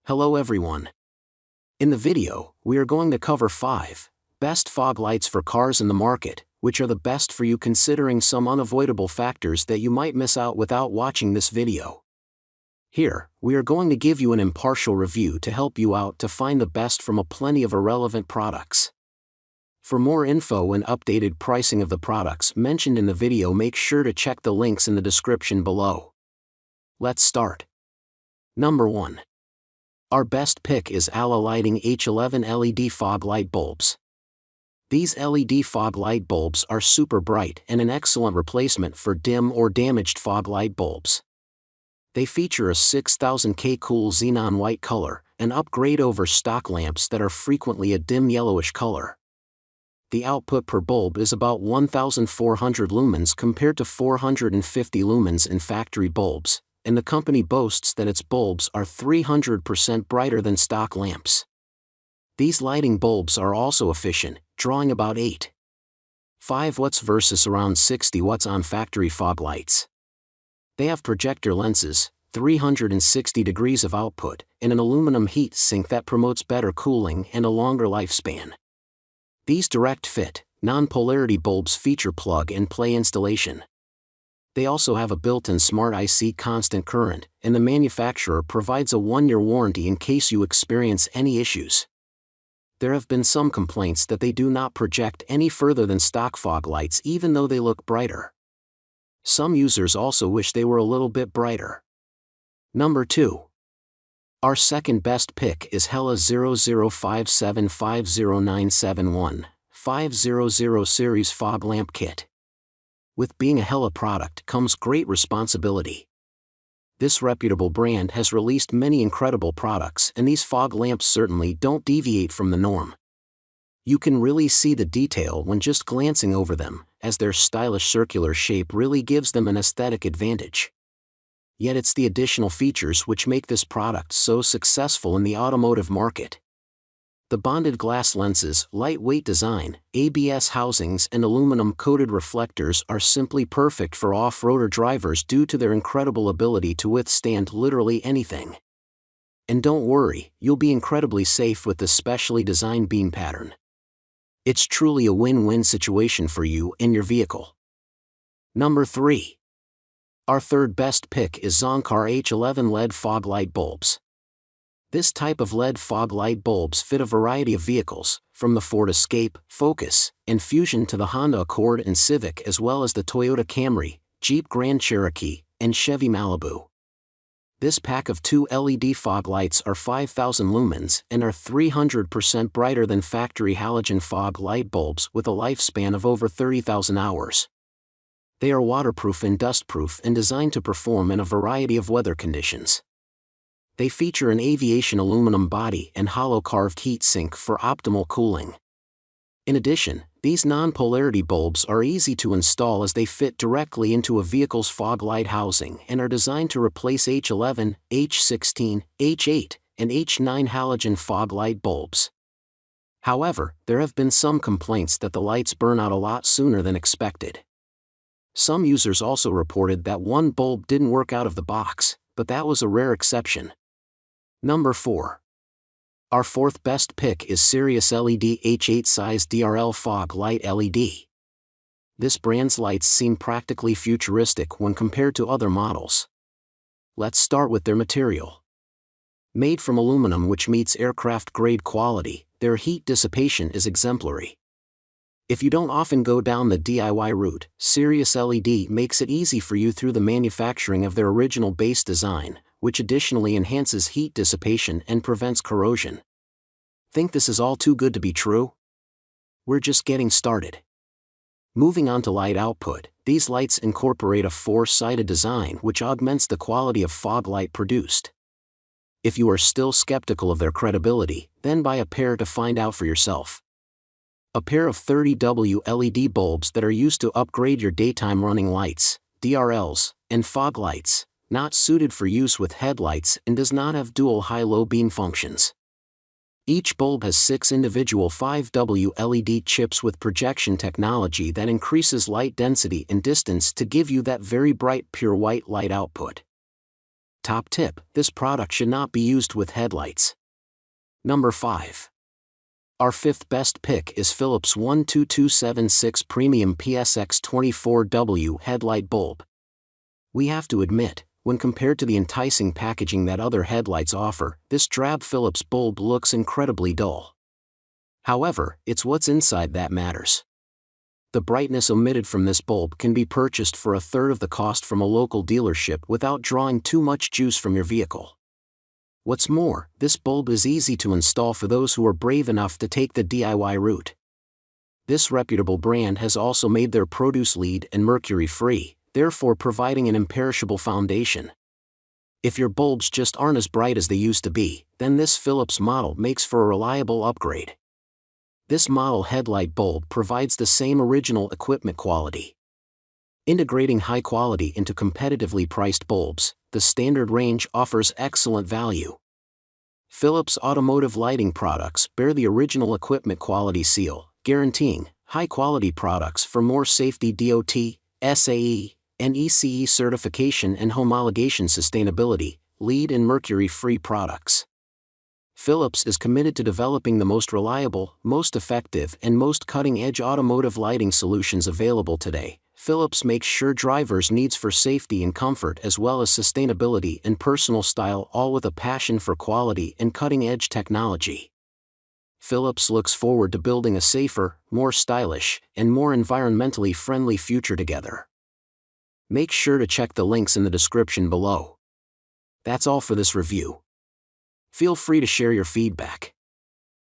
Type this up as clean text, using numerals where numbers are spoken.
Hello everyone. In the video, we are going to cover 5 best fog lights for cars in the market, which are the best for you considering some unavoidable factors that you might miss out without watching this video. Here, we are going to give you an impartial review to help you out to find the best from a plenty of irrelevant products. For more info and updated pricing of the products mentioned in the video, make sure to check the links in the description below. Let's start. Number 1. Our best pick is Alla Lighting H11 LED fog light bulbs. These LED fog light bulbs are super bright and an excellent replacement for dim or damaged fog light bulbs. They feature a 6000K cool xenon white color, an upgrade over stock lamps that are frequently a dim yellowish color. The output per bulb is about 1400 lumens compared to 450 lumens in factory bulbs, and the company boasts that its bulbs are 300% brighter than stock lamps. These lighting bulbs are also efficient, drawing about 8.5 watts versus around 60 watts on factory fog lights. They have projector lenses, 360 degrees of output, and an aluminum heat sink that promotes better cooling and a longer lifespan. These direct-fit, non-polarity bulbs feature plug-and-play installation. They also have a built-in smart IC constant current, and the manufacturer provides a 1-year warranty in case you experience any issues. There have been some complaints that they do not project any further than stock fog lights even though they look brighter. Some users also wish they were a little bit brighter. Number 2. Our second best pick is Alla 005750971500 series fog lamp kit. With being a Alla product comes great responsibility. This reputable brand has released many incredible products, and these fog lamps certainly don't deviate from the norm. You can really see the detail when just glancing over them, as their stylish circular shape really gives them an aesthetic advantage. Yet it's the additional features which make this product so successful in the automotive market. The bonded glass lenses, lightweight design, ABS housings and aluminum-coated reflectors are simply perfect for off-roader drivers due to their incredible ability to withstand literally anything. And don't worry, you'll be incredibly safe with this specially designed beam pattern. It's truly a win-win situation for you and your vehicle. Number 3. Our third best pick is ZonCar H11 LED fog light bulbs. This type of LED fog light bulbs fit a variety of vehicles, from the Ford Escape, Focus, and Fusion to the Honda Accord and Civic, as well as the Toyota Camry, Jeep Grand Cherokee, and Chevy Malibu. This pack of 2 LED fog lights are 5000 lumens and are 300% brighter than factory halogen fog light bulbs with a lifespan of over 30,000 hours. They are waterproof and dustproof and designed to perform in a variety of weather conditions. They feature an aviation aluminum body and hollow carved heat sink for optimal cooling. In addition, these non-polarity bulbs are easy to install as they fit directly into a vehicle's fog light housing and are designed to replace H11, H16, H8, and H9 halogen fog light bulbs. However, there have been some complaints that the lights burn out a lot sooner than expected. Some users also reported that one bulb didn't work out of the box, but that was a rare exception. Number 4. Our fourth best pick is Sirius LED H8 size DRL fog light LED. This brand's lights seem practically futuristic when compared to other models. Let's start with their material. Made from aluminum which meets aircraft-grade quality, their heat dissipation is exemplary. If you don't often go down the DIY route, Sirius LED makes it easy for you through the manufacturing of their original base design, which additionally enhances heat dissipation and prevents corrosion. Think this is all too good to be true? We're just getting started. Moving on to light output, these lights incorporate a 4-sided design which augments the quality of fog light produced. If you are still skeptical of their credibility, then buy a pair to find out for yourself. A pair of 30W LED bulbs that are used to upgrade your daytime running lights, DRLs, and fog lights, not suited for use with headlights and does not have dual high-low beam functions. Each bulb has 6 individual 5W LED chips with projection technology that increases light density and distance to give you that very bright pure white light output. Top tip: this product should not be used with headlights. Number 5. Our fifth best pick is Philips 12276 Premium PSX24W headlight bulb. We have to admit, when compared to the enticing packaging that other headlights offer, this drab Philips bulb looks incredibly dull. However, it's what's inside that matters. The brightness omitted from this bulb can be purchased for a third of the cost from a local dealership without drawing too much juice from your vehicle. What's more, this bulb is easy to install for those who are brave enough to take the DIY route. This reputable brand has also made their produce LEED and mercury-free, therefore providing an imperishable foundation. If your bulbs just aren't as bright as they used to be, then this Philips model makes for a reliable upgrade. This model headlight bulb provides the same original equipment quality. Integrating high quality into competitively priced bulbs, the standard range offers excellent value. Philips automotive lighting products bear the original equipment quality seal, guaranteeing high-quality products for more safety DOT, SAE, and ECE certification and homologation sustainability, LEED and mercury-free products. Philips is committed to developing the most reliable, most effective, and most cutting-edge automotive lighting solutions available today. Philips makes sure drivers' needs for safety and comfort as well as sustainability and personal style, all with a passion for quality and cutting-edge technology. Philips looks forward to building a safer, more stylish, and more environmentally friendly future together. Make sure to check the links in the description below. That's all for this review. Feel free to share your feedback.